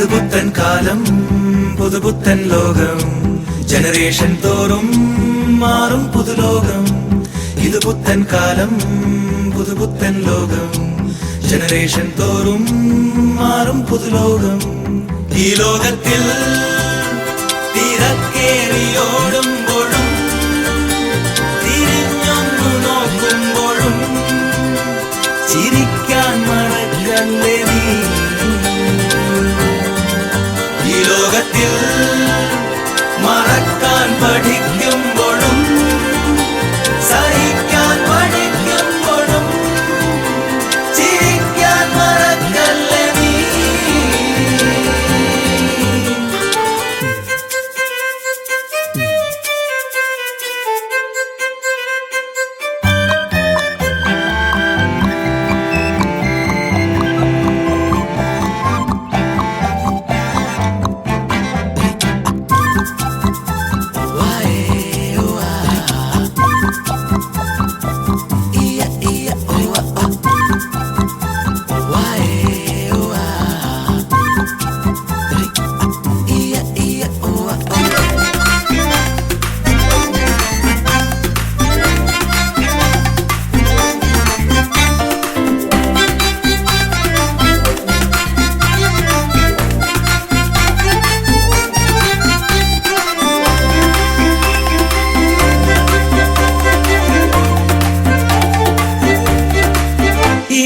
ഇത് പുത്തൻ കാലം പുതുപുത്തൻ ലോകം ജനറേഷൻ തോറും മാറും പുതുലോകം ഇത് പുത്തൻ കാലം പുതുപുത്തൻ ലോകം ജനറേഷൻ തോറും മാറും പുതുലോകം ഈ ലോകത്തിൽ തിരക്കേറിയോടുമ്പോഴും തിരിഞ്ഞൊന്നു നോക്കുമ്പോഴും ചിരിക്കാൻ മറക്കല്ലേ നീ ഈ ലോകത്തിൽ മറക്കാൻ പഠിക്കുമ്പോഴും സഹിക്കാൻ പഠിക്കുമ്പോഴും ചിരിക്കാൻ മറക്കല്ലേ നീ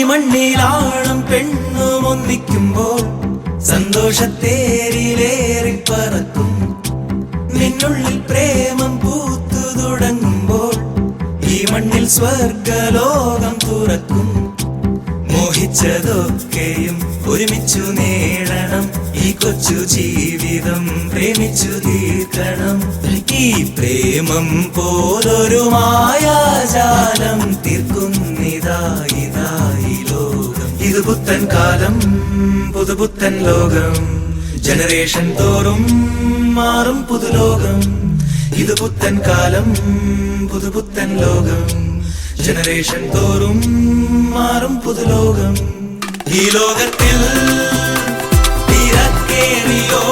മണ്ണിലാളും പെണ്ണും ഒന്നിക്കുമ്പോൾ സന്തോഷത്തേരിലേറി പറക്കും നിന്നുള്ളിൽ പ്രേമം പൂത്തു തുടങ്ങുമ്പോൾ ഈ മണ്ണിൽ സ്വർഗലോകം തുറക്കും മോഹിച്ചതൊക്കെയും ഒരുമിച്ചു നേടണം ഈ കൊച്ചു ജീവിതം പ്രേമിച്ചു തീർക്കണം ഈ പ്രേമം പോലൊരു മായാജാലം തീർക്കുന്നിതായി ലോകം ഇത് പുത്തൻ കാലം പുതുപുത്തൻ ലോകം ജനറേഷൻ തോറും മാറും പുതുലോകം ഇത് പുത്തൻ കാലം പുതുപുത്തൻ ലോകം ജനറേഷൻ തോറും മാറും പുതുലോകം ഈ ലോകത്തിൽ തിരക്കേറിയോ